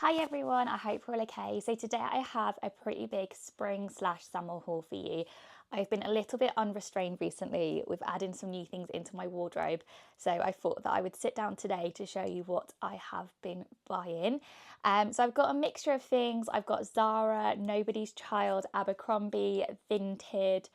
Hi everyone, I hope you're all okay. So today I have a pretty big spring/summer haul for you. I've been a little bit unrestrained recently with adding some new things into my wardrobe. So I thought that I would sit down today to show you what I have been buying. So I've got a mixture of things. I've got Zara, Nobody's Child, Abercrombie, Vinted.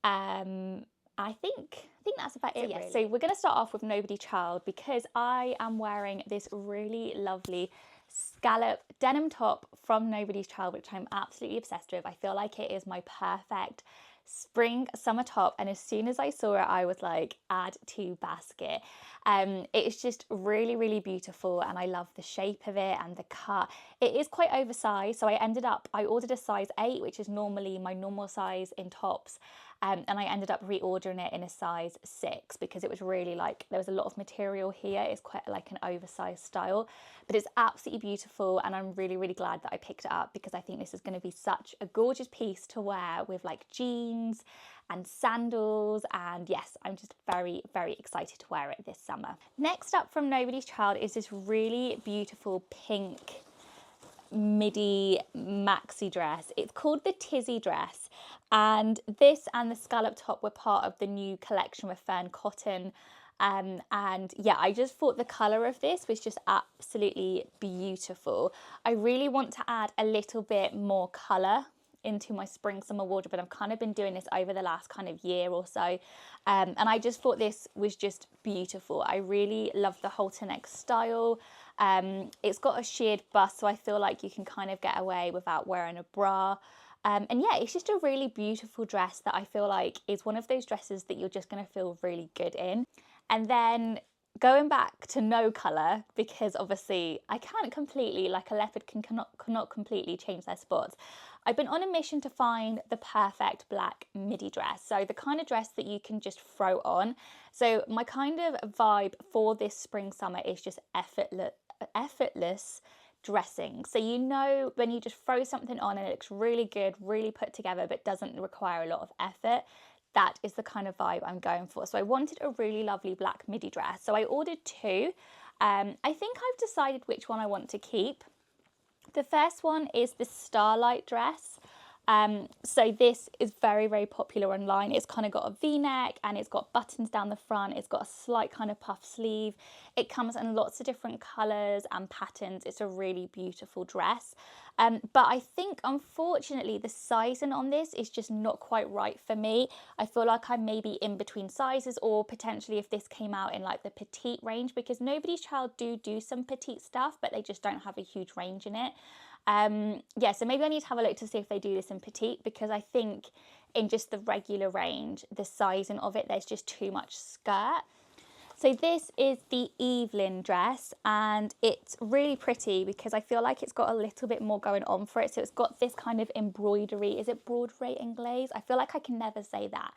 I think that's about it. Really. So we're going to start off with Nobody Child because I am wearing this really lovely scallop denim top from Nobody's Child, which I'm absolutely obsessed with. I feel like it is my perfect spring summer top, and as soon as I saw it I was like, add to basket. It's just really beautiful, and I love the shape of it and the cut. It is quite oversized, so I ordered a size 8, which is normally my normal size in tops. And I ended up reordering it in a size 6 because it was really like, there was a lot of material here. It's quite like an oversized style, but it's absolutely beautiful. And I'm really glad that I picked it up because I think this is going to be such a gorgeous piece to wear with like jeans and sandals. And yes, I'm just very excited to wear it this summer. Next up from Nobody's Child is this really beautiful pink midi maxi dress. It's called the Tizzy dress, and this and the scallop top were part of the new collection with fern cotton. And yeah, I just thought the colour of this was just absolutely beautiful. I really want to add a little bit more colour into my spring summer wardrobe, and I've kind of been doing this over the last kind of year or so, and I just thought this was just beautiful. I really love the halter neck style. It's got a sheared bust, so I feel like you can kind of get away without wearing a bra. And yeah, it's just a really beautiful dress that I feel like is one of those dresses that you're just going to feel really good in. And then going back to no colour, because obviously I can't completely, like a leopard cannot completely change their spots. I've been on a mission to find the perfect black midi dress. So the kind of dress that you can just throw on. So my kind of vibe for this spring summer is just effortless dressing. So you know when you just throw something on and it looks really good, really put together, but doesn't require a lot of effort. That is the kind of vibe I'm going for. So I wanted a really lovely black midi dress. So I ordered 2. I think I've decided which one I want to keep. The first one is the Starlight dress. So this is very popular online. It's kind of got a V-neck and it's got buttons down the front. It's got a slight kind of puff sleeve. It comes in lots of different colours and patterns. It's a really beautiful dress. But I think unfortunately the sizing on this is just not quite right for me. I feel like I'm maybe in between sizes, or potentially if this came out in like the petite range, because Nobody's Child do some petite stuff, but they just don't have a huge range in it. Yeah, so maybe I need to have a look to see if they do this in petite, because I think in just the regular range, the sizing of it, there's just too much skirt. So this is the Evelyn dress, and it's really pretty because I feel like it's got a little bit more going on for it. So it's got this kind of embroidery. Is it broderie anglaise? I feel like I can never say that.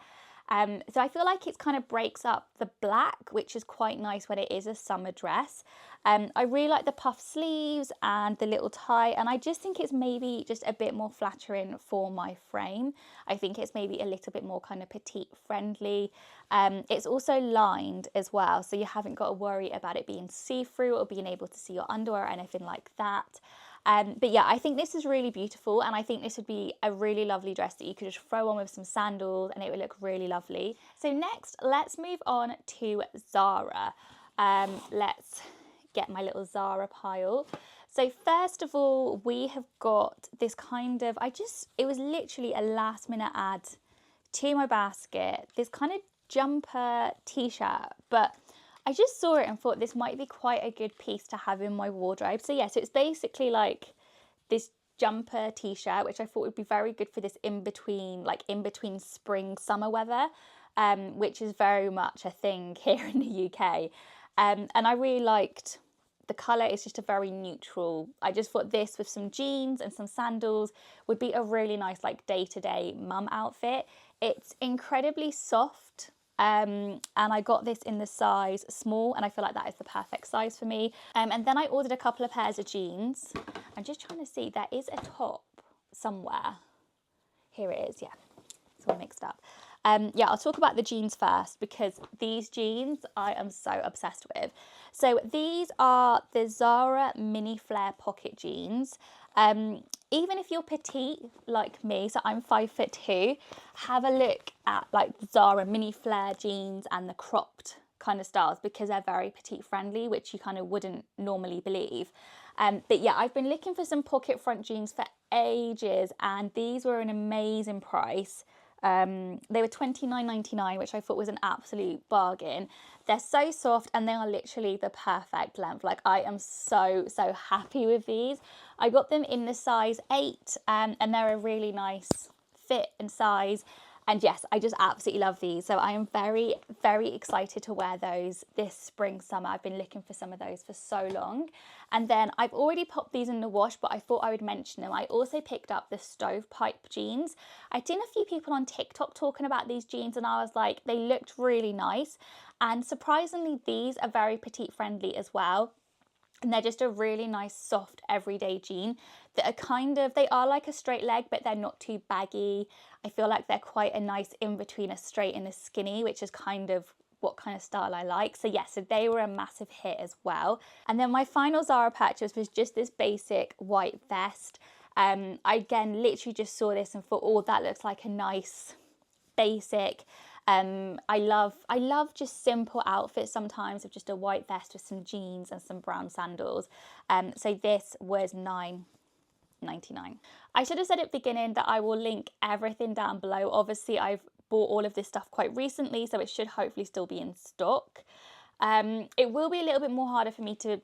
So I feel like it kind of breaks up the black, which is quite nice when it is a summer dress. I really like the puff sleeves and the little tie, and I just think it's maybe just a bit more flattering for my frame. I think it's maybe a little bit more kind of petite friendly. It's also lined as well, so you haven't got to worry about it being see-through or being able to see your underwear or anything like that. But yeah, I think this is really beautiful, and I think this would be a really lovely dress that you could just throw on with some sandals and it would look really lovely. So next, let's move on to Zara. Let's get my little Zara pile. So first of all, we have got this kind of, it was literally a last minute add to my basket, this kind of jumper t-shirt, but I just saw it and thought this might be quite a good piece to have in my wardrobe. So yeah, so it's basically like this jumper t-shirt, which I thought would be very good for this in between spring summer weather, which is very much a thing here in the UK. And I really liked the colour. Is just a very neutral. I just thought this with some jeans and some sandals would be a really nice like day-to-day mum outfit. It's incredibly soft. And I got this in the size small, and I feel like that is the perfect size for me. And then I ordered a couple of pairs of jeans. I'm just trying to see, there is a top somewhere. Here it is, yeah, it's all mixed up. Yeah, I'll talk about the jeans first because these jeans I am so obsessed with. So these are the Zara mini flare pocket jeans. Even if you're petite like me, so I'm 5'2", have a look at like the Zara mini flare jeans and the cropped kind of styles because they're very petite friendly, which you kind of wouldn't normally believe. But yeah, I've been looking for some pocket front jeans for ages, and these were an amazing price. They were $29.99, which I thought was an absolute bargain. They're so soft and they are literally the perfect length. Like, I am so happy with these. I got them in the size 8, and they're a really nice fit and size. And yes, I just absolutely love these. So I am very excited to wear those this spring, summer. I've been looking for some of those for so long. And then I've already popped these in the wash, but I thought I would mention them. I also picked up the stovepipe jeans. I'd seen a few people on TikTok talking about these jeans and I was like, they looked really nice. And surprisingly, these are very petite friendly as well. And they're just a really nice, soft, everyday jean that are kind of, they are like a straight leg, but they're not too baggy. I feel like they're quite a nice in between a straight and a skinny, which is kind of what kind of style I like. So yeah, so they were a massive hit as well. And then my final Zara purchase was just this basic white vest. I again literally just saw this and thought, oh, that looks like a nice basic. I love just simple outfits sometimes of just a white vest with some jeans and some brown sandals. So this was $9.99. I should have said at the beginning that I will link everything down below. Obviously, I've bought all of this stuff quite recently, so it should hopefully still be in stock. It will be a little bit more harder for me to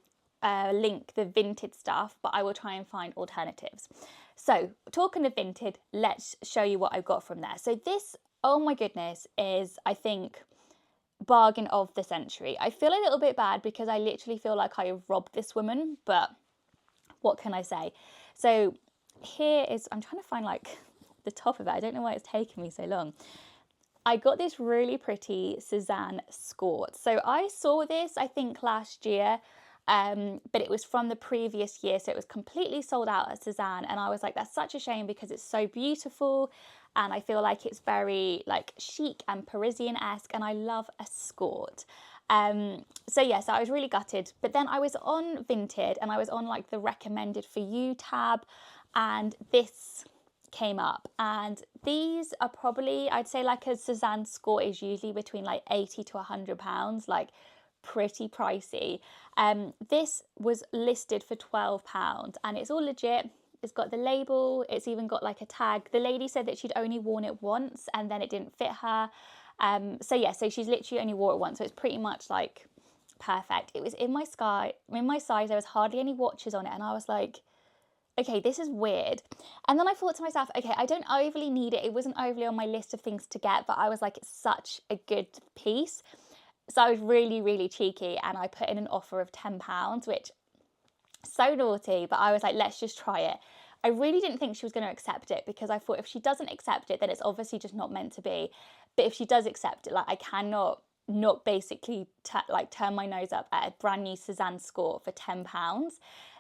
link the Vinted stuff, but I will try and find alternatives. So talking of Vinted, let's show you what I got from there. So this, oh my goodness, is, I think, bargain of the century. I feel a little bit bad because I literally feel like I have robbed this woman, but what can I say? So here is, I'm trying to find like the top of it. I don't know why it's taken me so long. I got this really pretty Suzanne skirt. So I saw this, I think, last year, but it was from the previous year. So it was completely sold out at Suzanne. And I was like, that's such a shame because it's so beautiful. And I feel like it's very like chic and Parisian-esque. And I love a skirt. So yeah, so I was really gutted. But then I was on Vinted and I was on like the recommended for you tab. And this came up, and these are probably, I'd say like a Suzanne skirt is usually between like £80 to £100, like pretty pricey. This was listed for £12 and it's all legit. It's got the label, it's even got like a tag. The lady said that she'd only worn it once and then it didn't fit her. So yeah, so she's literally only wore it once, so it's pretty much like perfect. It was in my size, there was hardly any watches on it, and I was like, okay, this is weird. And then I thought to myself, okay, I don't overly need it. It wasn't overly on my list of things to get, but I was like, it's such a good piece. So I was really cheeky and I put in an offer of £10, which so naughty, but I was like, let's just try it. I really didn't think she was going to accept it because I thought if she doesn't accept it, then it's obviously just not meant to be. But if she does accept it, like I cannot not basically turn my nose up at a brand new Suzanne skirt for £10.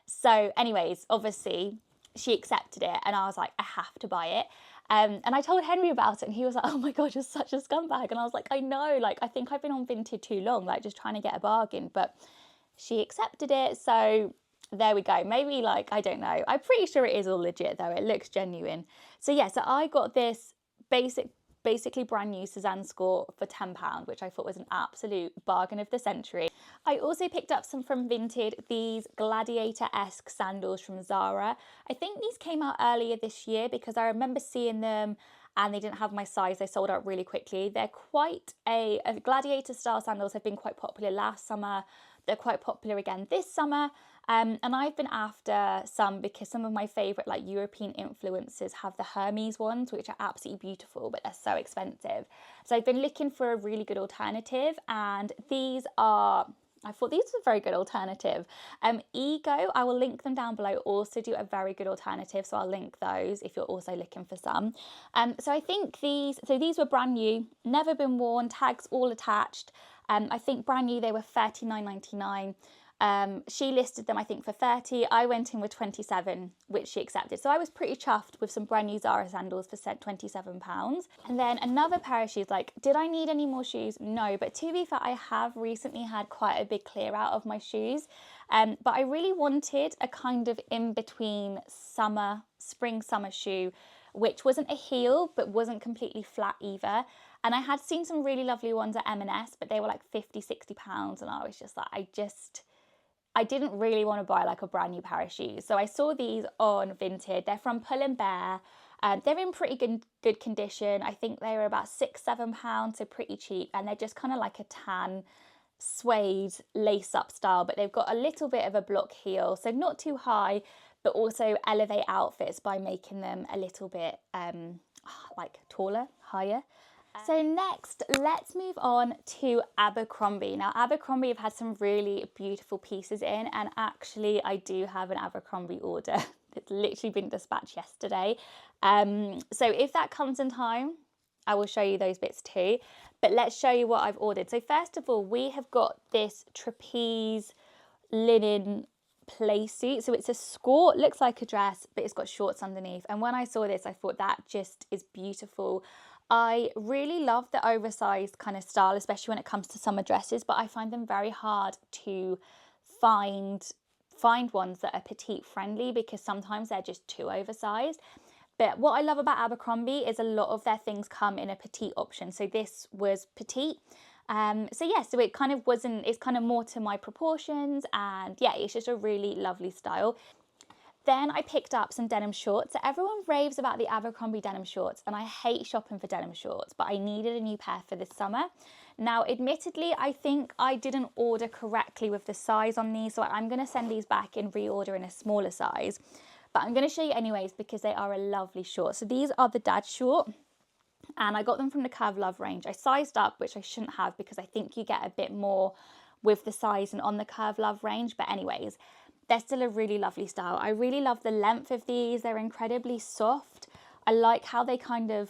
So anyways, obviously she accepted it and I was like, I have to buy it. And I told Henry about it and he was like, oh my God, you're such a scumbag. And I was like, I know, like, I think I've been on Vinted too long, like just trying to get a bargain, but she accepted it. So there we go. Maybe like, I don't know. I'm pretty sure it is all legit though. It looks genuine. So yeah, so I got this basically brand new Suzanne skirt for £10, which I thought was an absolute bargain of the century. I also picked up some from Vinted, these gladiator-esque sandals from Zara. I think these came out earlier this year because I remember seeing them and they didn't have my size. They sold out really quickly. They're quite a gladiator style sandals have been quite popular last summer. They're quite popular again this summer. And I've been after some because some of my favourite like European influencers have the Hermes ones, which are absolutely beautiful, but they're so expensive. So I've been looking for a really good alternative, and I thought these were a very good alternative. Ego, I will link them down below, also do a very good alternative, so I'll link those if you're also looking for some. So I think these were brand new, never been worn, tags all attached. I think brand new they were $39.99. She listed them, I think, for 30. I went in with 27, which she accepted. So I was pretty chuffed with some brand new Zara sandals for £27. And then another pair of shoes, like, did I need any more shoes? No, but to be fair, I have recently had quite a big clear out of my shoes. But I really wanted a kind of in-between spring summer shoe, which wasn't a heel, but wasn't completely flat either. And I had seen some really lovely ones at M&S, but they were like £50-60. And I was just like, I didn't really want to buy like a brand new pair of shoes. So I saw these on Vinted. They're from Pull & Bear. They're in pretty good condition. I think they were about £6-7, so pretty cheap. And they're just kind of like a tan suede lace-up style, but they've got a little bit of a block heel, so not too high, but also elevate outfits by making them a little bit like taller, higher. So next, let's move on to Abercrombie. Now, Abercrombie have had some really beautiful pieces in, and actually I do have an Abercrombie order that's literally been dispatched yesterday. So if that comes in time, I will show you those bits too. But let's show you what I've ordered. So first of all, we have got this trapeze linen play suit. So it's a skirt, looks like a dress, but it's got shorts underneath. And when I saw this, I thought that just is beautiful. I really love the oversized kind of style, especially when it comes to summer dresses, but I find them very hard to find ones that are petite friendly because sometimes they're just too oversized. But what I love about Abercrombie is a lot of their things come in a petite option. So this was petite. So it kind of it's kind of more to my proportions, and yeah, it's just a really lovely style. Then I picked up some denim shorts. So everyone raves about the Abercrombie denim shorts, and I hate shopping for denim shorts, but I needed a new pair for this summer. Now, admittedly, I think I didn't order correctly with the size on these, so I'm going to send these back and reorder in a smaller size. But I'm going to show you anyways because they are a lovely short. So these are the dad short, and I got them from the Curve Love range. I sized up, which I shouldn't have because I think you get a bit more with the size and on the Curve Love range. But anyways, they're still a really lovely style. I really love the length of these. They're incredibly soft. I like how they kind of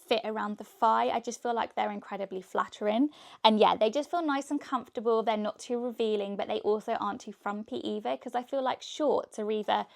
fit around the thigh. I just feel like they're incredibly flattering. And yeah, they just feel nice and comfortable. They're not too revealing, but they also aren't too frumpy either, because I feel like shorts are either,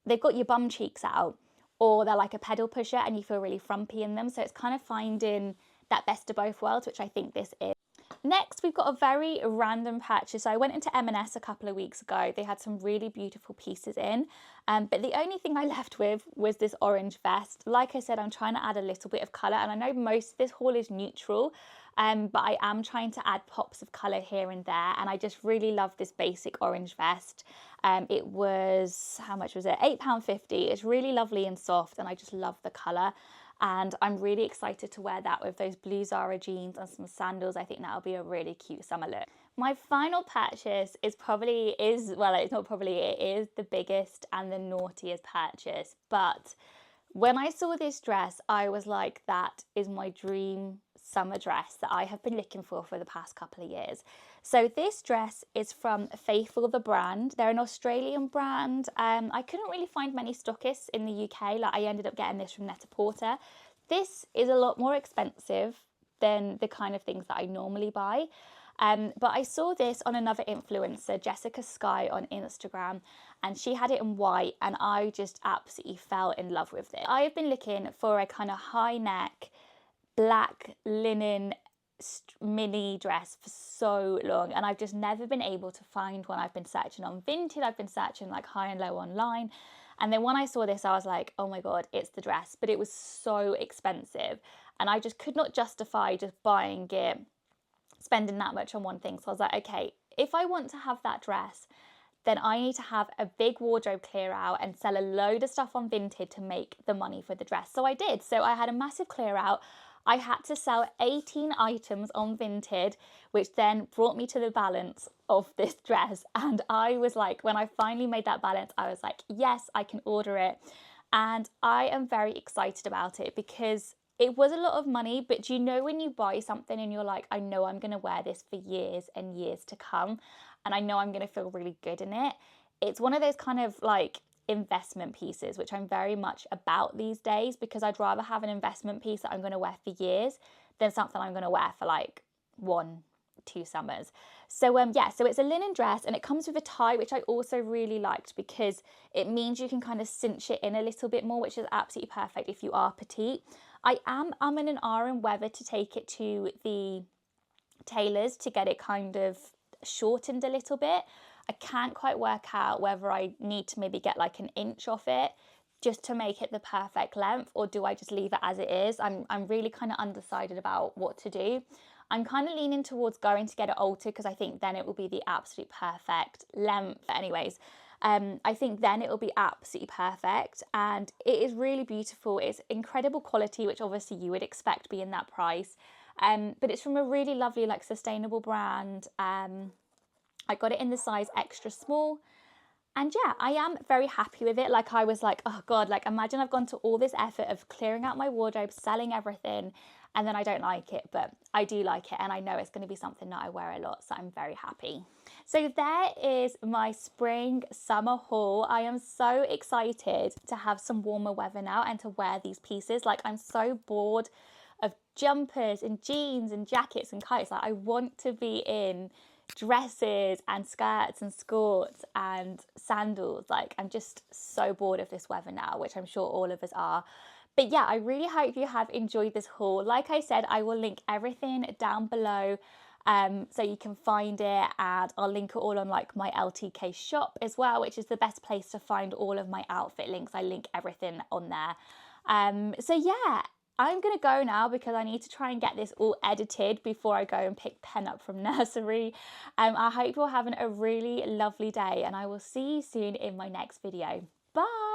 they've got your bum cheeks out, or they're like a pedal pusher and you feel really frumpy in them. So it's kind of finding that best of both worlds, which I think this is. Next, we've got a very random purchase. So I went into M&S a couple of weeks ago. They had some really beautiful pieces in, but the only thing I left with was this orange vest. Like I said, I'm trying to add a little bit of colour, and I know most of this haul is neutral, but I am trying to add pops of colour here and there, and I just really love this basic orange vest. It was, how much was it? £8.50. It's really lovely and soft, and I just love the colour. And I'm really excited to wear that with those blue Zara jeans and some sandals. I think that'll be a really cute summer look. My final purchase it is the biggest and the naughtiest purchase. But when I saw this dress, I was like, that is my dream summer dress that I have been looking for the past couple of years. So this dress is from Faithful, the brand. They're an Australian brand. I couldn't really find many stockists in the UK. Like, I ended up getting this from Net-a-Porter. This is a lot more expensive than the kind of things that I normally buy. But I saw this on another influencer, Jessica Sky, on Instagram, and she had it in white, and I just absolutely fell in love with it. I have been looking for a kind of high neck, black linen mini dress for so long, and I've just never been able to find one. I've been searching on Vinted, I've been searching like high and low online, and then when I saw this I was like, oh my god, it's the dress. But it was so expensive, and I just could not justify just buying it, spending that much on one thing. So I was like, okay, if I want to have that dress, then I need to have a big wardrobe clear out and sell a load of stuff on Vinted to make the money for the dress. So I did. So I had a massive clear out. I had to sell 18 items on Vinted, which then brought me to the balance of this dress. And I was like, when I finally made that balance, I was like, yes, I can order it. And I am very excited about it because it was a lot of money, but you know when you buy something and you're like, I know I'm going to wear this for years and years to come, and I know I'm going to feel really good in it. It's one of those kind of like investment pieces, which I'm very much about these days, because I'd rather have an investment piece that I'm going to wear for years than something I'm going to wear for like 1 2 summers. So yeah, so it's a linen dress and it comes with a tie, which I also really liked because it means you can kind of cinch it in a little bit more, which is absolutely perfect if you are petite. I am umming and ahhing whether to take it to the tailors to get it kind of shortened a little bit. I can't quite work out whether I need to maybe get like an inch off it just to make it the perfect length, or do I just leave it as it is? I'm really kind of undecided about what to do. I'm kind of leaning towards going to get it altered because I think then it will be the absolute perfect length. But anyways, I think then it will be absolutely perfect, and it is really beautiful. It's incredible quality, which obviously you would expect being that price. But it's from a really lovely, like, sustainable brand. I got it in the size extra small. And yeah, I am very happy with it. Like, I was like, oh God, like, imagine I've gone to all this effort of clearing out my wardrobe, selling everything, and then I don't like it. But I do like it, and I know it's going to be something that I wear a lot, so I'm very happy. So there is my spring summer haul. I am so excited to have some warmer weather now and to wear these pieces. Like, I'm so bored of jumpers and jeans and jackets and kites. Like, I want to be in dresses and skirts and skirts and sandals. Like, I'm just so bored of this weather now, which I'm sure all of us are. But yeah, I really hope you have enjoyed this haul. Like I said, I will link everything down below so you can find it, and I'll link it all on like my LTK shop as well, which is the best place to find all of my outfit links. I link everything on there. So yeah, I'm going to go now because I need to try and get this all edited before I go and pick Pen up from nursery. I hope you're having a really lovely day, and I will see you soon in my next video. Bye!